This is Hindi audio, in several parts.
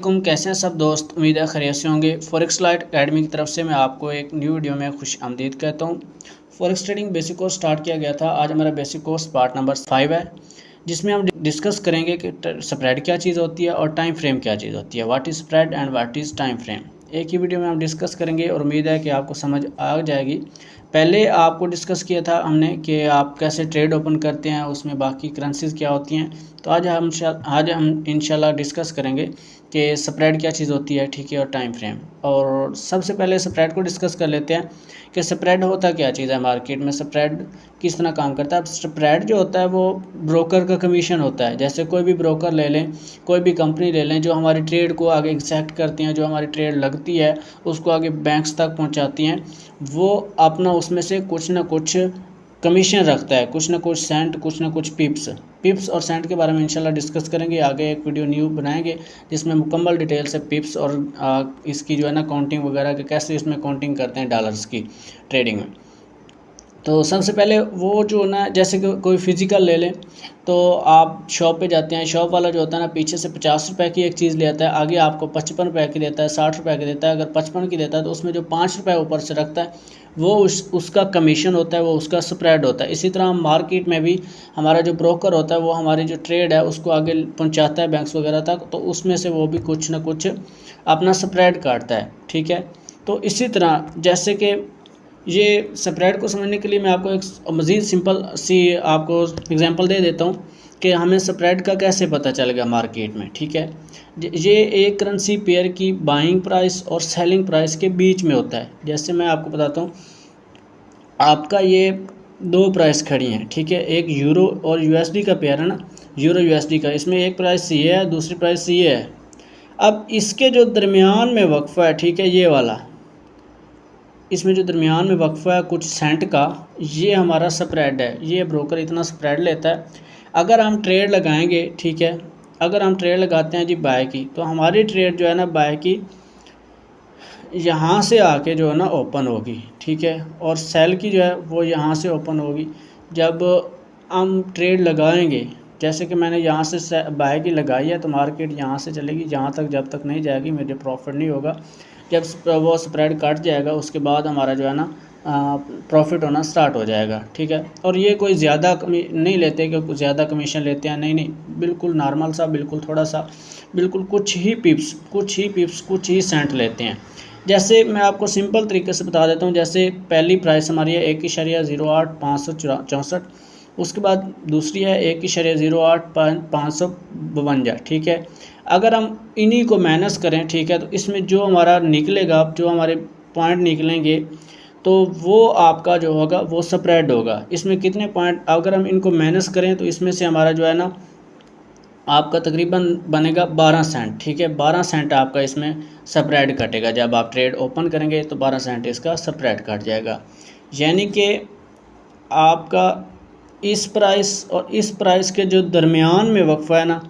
कैसे हैं सब दोस्त। उम्मीद है खैरियत से होंगे। फॉरेक्स लाइट एकेडमी की तरफ से मैं आपको एक न्यू वीडियो में खुश आमदीद कहता हूं। Forex trading basic course start किया गया था। आज हमारा बेसिक कोर्स पार्ट नंबर 5 है, जिसमें हम डिस्कस करेंगे कि स्प्रेड क्या चीज़ होती है और टाइम फ्रेम क्या चीज़ होती है। What is spread and what is time frame, एक ही वीडियो में हम डिस्कस करेंगे और उम्मीद है कि आपको समझ आ जाएगी। पहले आपको डिस्कस किया था हमने कि आप कैसे ट्रेड ओपन करते हैं, उसमें बाकी करेंसीज क्या होती हैं। तो आज हम इंशाल्लाह डिस्कस करेंगे कि स्प्रेड क्या चीज़ होती है, ठीक है, और टाइम फ्रेम। और सबसे पहले स्प्रेड को डिस्कस कर लेते हैं कि स्प्रेड होता क्या चीज़ है। मार्केट में स्प्रेड किस तरह काम करता है। अब स्प्रेड जो होता है वो ब्रोकर का कमीशन होता है। जैसे कोई भी ब्रोकर ले लें, कोई भी कंपनी ले लें, जो हमारी ट्रेड को आगे एक्सेप्ट करती हैं, जो हमारी ट्रेड लगती है उसको आगे बैंक्स तक पहुंचाती हैं, वो अपना उसमें से कुछ ना कुछ कमीशन रखता है, कुछ ना कुछ सेंट, कुछ ना कुछ पिप्स और सेंट के बारे में इंशाल्लाह डिस्कस करेंगे। आगे एक वीडियो न्यू बनाएंगे जिसमें मुकम्मल डिटेल से पिप्स और इसकी जो है ना काउंटिंग वगैरह के कैसे इसमें काउंटिंग करते हैं डॉलर्स की ट्रेडिंग में। तो सबसे पहले वो जो ना, जैसे कि कोई फिज़िकल ले लें, तो आप शॉप पे जाते हैं, शॉप वाला जो होता है ना पीछे से 50 रुपये की एक चीज़ ले आता है, आगे आपको 55 रुपये की देता है, 60 रुपये की देता है। अगर 55 की देता है तो उसमें जो 5 रुपये ऊपर से रखता है वो उसका कमीशन होता है, वो उसका स्प्रेड होता है। इसी तरह मार्केट में भी हमारा जो ब्रोकर होता है वो हमारी जो ट्रेड है उसको आगे पहुँचाता है बैंक्स वगैरह तक, तो उसमें से वो भी कुछ ना कुछ अपना स्प्रेड काटता है, ठीक है। तो इसी तरह जैसे कि ये स्प्रेड को समझने के लिए मैं आपको एक मज़ीद सिंपल सी आपको एग्जांपल दे देता हूँ कि हमें स्प्रेड का कैसे पता चलेगा मार्केट में, ठीक है। ये एक करेंसी पेयर की बाइंग प्राइस और सेलिंग प्राइस के बीच में होता है। जैसे मैं आपको बताता हूँ, आपका ये दो प्राइस खड़ी हैं, ठीक है। एक यूरो और यूएसडी का पेयर है ना, यूरो यूएसडी का, इसमें एक प्राइस ये है, दूसरी प्राइस ये है। अब इसके जो दरमियान में वक्फा है, ठीक है, ये वाला, इसमें जो दरमियान में वक्फा है कुछ सेंट का, ये हमारा स्प्रेड है। ये ब्रोकर इतना स्प्रेड लेता है। अगर हम ट्रेड लगाएंगे, ठीक है, अगर हम ट्रेड लगाते हैं जी बाय की, तो हमारी ट्रेड जो है ना बाय की यहाँ से आके जो है ना ओपन होगी, ठीक है, और सेल की जो है वो यहाँ से ओपन होगी। जब हम ट्रेड लगाएंगे, जैसे कि मैंने यहाँ से बाय की लगाई है, तो मार्केट यहाँ से चलेगी यहाँ तक, जब तक नहीं जाएगी मेरे प्रॉफिट नहीं होगा। जब वो स्प्रेड कट जाएगा उसके बाद हमारा जो है ना प्रॉफिट होना स्टार्ट हो जाएगा, ठीक है। और ये कोई ज़्यादा नहीं लेते कि ज़्यादा कमीशन लेते हैं, नहीं, बिल्कुल नॉर्मल सा, बिल्कुल थोड़ा सा, बिल्कुल कुछ ही पिप्स, कुछ ही सेंट लेते हैं। जैसे मैं आपको सिंपल तरीके से बता देता हूँ। जैसे पहली प्राइस हमारी है 1.08 उसके बाद दूसरी है 1.08 ठीक है। अगर हम इन्हीं को माइनस करें, ठीक है, तो इसमें जो हमारा निकलेगा, जो हमारे पॉइंट निकलेंगे, तो वो आपका जो होगा वो स्प्रेड होगा। इसमें कितने पॉइंट, अगर हम इनको माइनस करें तो इसमें से हमारा जो है ना आपका तकरीबन बनेगा 12 सेंट, ठीक है। 12 सेंट आपका इसमें स्प्रेड कटेगा। जब आप ट्रेड ओपन करेंगे तो 12 सेंट इसका स्प्रेड कट जाएगा। यानी कि आपका इस प्राइस और इस प्राइस के जो दरमियान में वक्फा है ना,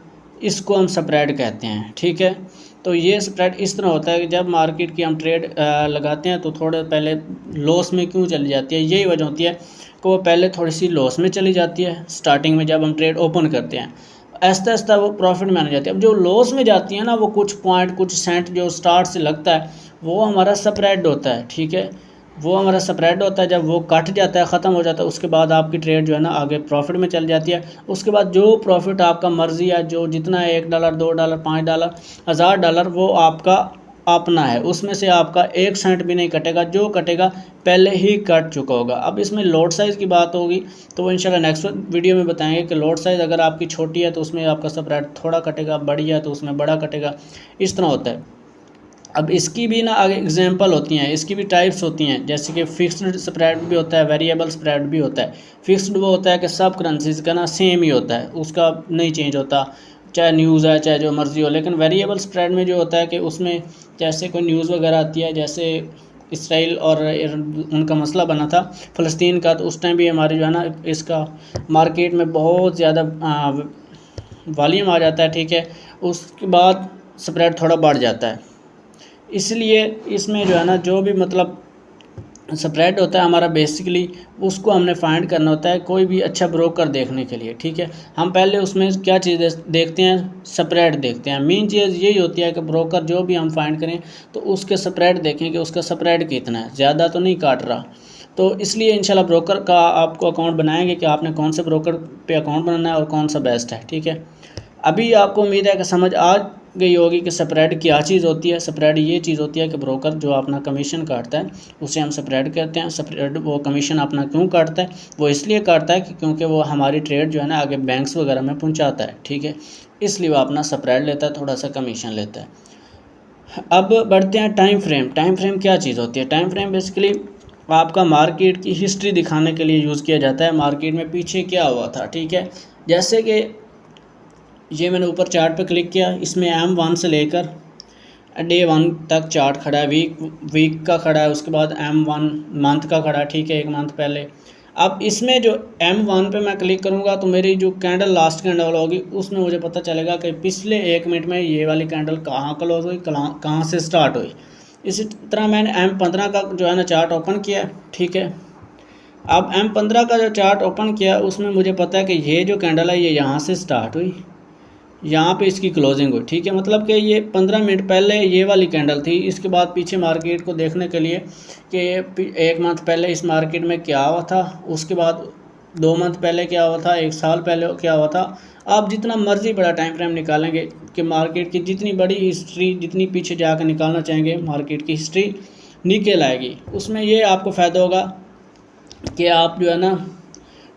इसको हम स्प्रेड कहते हैं, ठीक है। तो ये स्प्रेड इस तरह होता है कि जब मार्केट की हम ट्रेड लगाते हैं तो थोड़े पहले लॉस में क्यों चली जाती है, यही वजह होती है कि वो पहले थोड़ी सी लॉस में चली जाती है स्टार्टिंग में जब हम ट्रेड ओपन करते हैं। आहिस्ता आहिस्ता वो प्रॉफिट में आने जाती है। अब जो लॉस में जाती है ना, वो कुछ पॉइंट, कुछ सेंट जो स्टार्ट से लगता है वो हमारा स्प्रेड होता है, ठीक है, वो हमारा स्प्रेड होता है। जब वो कट जाता है, ख़त्म हो जाता है, उसके बाद आपकी ट्रेड जो है ना आगे प्रॉफिट में चल जाती है। उसके बाद जो प्रॉफिट आपका मर्ज़ी है, जो जितना है, $1, $2, $5, $1000, वो आपका अपना है। उसमें से आपका 1 सेंट भी नहीं कटेगा, जो कटेगा पहले ही कट चुका होगा। अब इसमें लॉट साइज़ की बात होगी तो वो इंशाल्लाह नेक्स्ट वीडियो में बताएंगे कि लॉट साइज़ अगर आपकी छोटी है तो उसमें आपका स्प्रेड थोड़ा कटेगा, बड़ी है तो उसमें बड़ा कटेगा, इस तरह होता है। अब इसकी भी ना आगे एग्जांपल होती हैं, इसकी भी टाइप्स होती हैं। जैसे कि फिक्स्ड स्प्रेड भी होता है, वेरिएबल स्प्रेड भी होता है। फिक्स्ड वो होता है कि सब करेंसीज़ का ना सेम ही होता है, उसका नहीं चेंज होता, चाहे न्यूज़ है चाहे जो मर्ज़ी हो। लेकिन वेरिएबल स्प्रेड में जो होता है कि उसमें जैसे कोई न्यूज़ वगैरह आती है, जैसे इसराइल और उनका मसला बना था फ़लस्तीन का, तो उस टाइम भी हमारे जो है ना इसका मार्केट में बहुत ज़्यादा वॉल्यूम आ जाता है, ठीक है। उसके बाद स्प्रेड थोड़ा बढ़ जाता है। इसलिए इसमें जो है ना जो भी मतलब स्प्रेड होता है हमारा बेसिकली, उसको हमने फाइंड करना होता है कोई भी अच्छा ब्रोकर देखने के लिए, ठीक है। हम पहले उसमें क्या चीज़ देखते हैं, स्प्रेड देखते हैं। मेन चीज़ यही होती है कि ब्रोकर जो भी हम फाइंड करें तो उसके स्प्रेड देखें कि उसका स्प्रेड कितना है, ज़्यादा तो नहीं काट रहा। तो इसलिए इंशाल्लाह ब्रोकर का आपको अकाउंट बनाएंगे कि आपने कौन से ब्रोकर पे अकाउंट बनाना है और कौन सा बेस्ट है, ठीक है। अभी आपको उम्मीद है कि समझ आ गई होगी कि स्प्रेड क्या चीज़ होती है। स्प्रेड ये चीज़ होती है कि ब्रोकर जो अपना कमीशन काटता है उसे हम स्प्रेड कहते हैं। स्प्रेड वो कमीशन अपना क्यों काटता है, वो इसलिए काटता है कि क्योंकि वो हमारी ट्रेड जो है ना आगे बैंक्स वगैरह में पहुंचाता है, ठीक है। इसलिए वो अपना स्प्रेड लेता है, थोड़ा सा कमीशन लेता है। अब बढ़ते हैं टाइम फ्रेम। टाइम फ्रेम क्या चीज़ होती है? टाइम फ्रेम बेसिकली आपका मार्केट की हिस्ट्री दिखाने के लिए यूज़ किया जाता है, मार्केट में पीछे क्या हुआ था, ठीक है। जैसे कि ये मैंने ऊपर चार्ट पे क्लिक किया, इसमें M1 से लेकर डे 1 तक चार्ट खड़ा है, वीक का खड़ा है, उसके बाद M1 मंथ का खड़ा है, ठीक है, एक मंथ पहले। अब इसमें जो M1 पे मैं क्लिक करूँगा तो मेरी जो कैंडल लास्ट कैंडल होगी उसमें मुझे पता चलेगा कि पिछले 1 मिनट में ये वाली कैंडल कहाँ क्लोज हुई, कहाँ से स्टार्ट हुई। इसी तरह मैंने M15 का जो है ना चार्ट ओपन किया, ठीक है। अब M15 का जो चार्ट ओपन किया उसमें मुझे पता है कि ये जो कैंडल है ये यहाँ से स्टार्ट हुई, यहाँ पे इसकी क्लोजिंग हुई, ठीक है। मतलब कि ये 15 मिनट पहले ये वाली कैंडल थी। इसके बाद पीछे मार्केट को देखने के लिए कि 1 मंथ पहले इस मार्केट में क्या हुआ था, उसके बाद 2 मंथ पहले क्या हुआ था, 1 साल पहले क्या हुआ था। आप जितना मर्जी बड़ा टाइम फ्रेम निकालेंगे कि मार्केट की जितनी बड़ी हिस्ट्री, जितनी पीछे जाकर निकालना चाहेंगे मार्केट की हिस्ट्री निकल आएगी। उसमें ये आपको फ़ायदा होगा कि आप जो है ना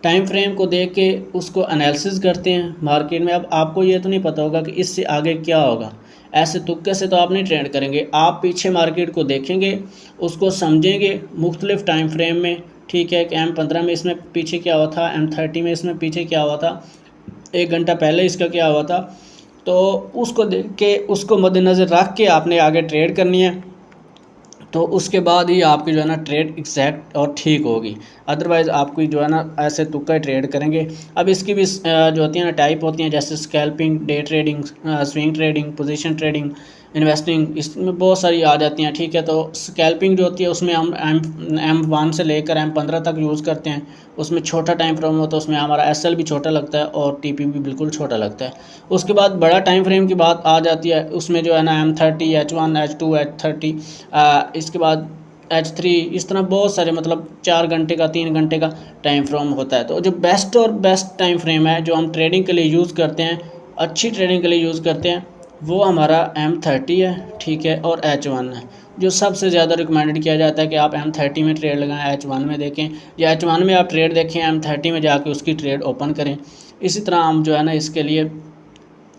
टाइम फ्रेम को देख के उसको एनालिसिस करते हैं मार्केट में। अब आपको ये तो नहीं पता होगा कि इससे आगे क्या होगा, ऐसे तुक्के से तो आप नहीं ट्रेड करेंगे। आप पीछे मार्केट को देखेंगे, उसको समझेंगे मुख्तलिफ टाइम फ्रेम में, ठीक है, कि M15 में इसमें पीछे क्या हुआ था, M30 में इसमें पीछे क्या हुआ था, 1 घंटा पहले इसका क्या हुआ था। तो उसको देख के उसको मद्देनज़र रख के आपने आगे ट्रेड करनी है, तो उसके बाद ही आपकी जो है ना ट्रेड एग्जैक्ट और ठीक होगी। अदरवाइज़ आपकी जो है ना ऐसे तुक्का ट्रेड करेंगे। अब इसकी भी जो होती है ना टाइप होती हैं, जैसे scalping, day trading, swing trading, position trading, investing, इसमें बहुत सारी आ जाती हैं, ठीक है। तो स्कैल्पिंग जो होती है उसमें हम M1 से लेकर M15 तक यूज़ करते हैं। उसमें छोटा टाइम फ्रेम होता है, उसमें हमारा SL भी छोटा लगता है और TP भी बिल्कुल छोटा लगता है। उसके बाद बड़ा टाइम फ्रेम की बात आ जाती है, उसमें जो है ना M30, H1, H2, H30, इसके बाद H3, इस तरह बहुत सारे, मतलब 4 घंटे का, 3 घंटे का टाइम फ्रेम होता है। तो जो बेस्ट टाइम फ्रेम है जो हम ट्रेडिंग के लिए यूज़ करते हैं, अच्छी ट्रेडिंग के लिए यूज़ करते हैं, वो हमारा M30 है, ठीक है, और H1 है। जो सबसे ज़्यादा रिकमेंडेड किया जाता है कि आप M30 में ट्रेड लगाएं, H1 में देखें, या H1 में आप ट्रेड देखें, M30 में जाके उसकी ट्रेड ओपन करें। इसी तरह हम जो है ना इसके लिए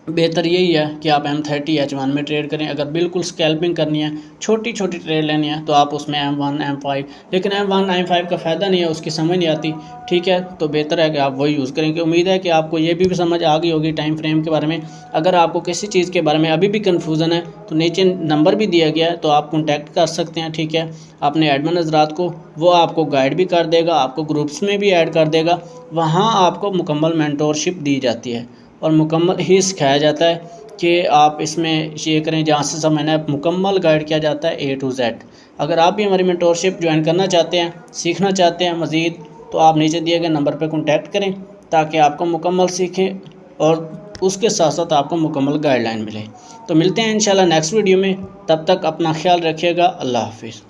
बेहतर यही है कि आप M30 H1 में ट्रेड करें। अगर बिल्कुल स्कैल्पिंग करनी है, छोटी छोटी ट्रेड लेनी है, तो आप उसमें M1 M5, लेकिन M1 M5 का फ़ायदा नहीं है, उसकी समझ नहीं आती, ठीक है। तो बेहतर है कि आप वही यूज़ करेंगे। उम्मीद है कि आपको ये भी समझ आ गई होगी टाइम फ्रेम के बारे में। अगर आपको किसी चीज़ के बारे में अभी भी कन्फ्यूज़न है तो नीचे नंबर भी दिया गया है, तो आप कॉन्टैक्ट कर सकते हैं, ठीक है, अपने एडमिन हज़रात को। वो आपको गाइड भी कर देगा, आपको ग्रुप्स में भी ऐड कर देगा। वहाँ आपको मुकम्मल मेंटोरशिप दी जाती है और मुकम्मल ही सिखाया जाता है कि आप इसमें ये करें, जहाँ से सब मैंने मुकम्मल गाइड किया जाता है A to Z। अगर आप भी हमारी मेंटोरशिप ज्वाइन करना चाहते हैं, सीखना चाहते हैं मज़ीद, तो आप नीचे दिए गए नंबर पर कॉन्टैक्ट करें ताकि आपको मुकम्मल सीखें और उसके साथ साथ आपको मुकम्मल गाइडलाइन मिले। तो मिलते हैं इंशाल्लाह नेक्स्ट वीडियो में, तब तक अपना ख्याल रखिएगा। अल्लाह हाफिज़।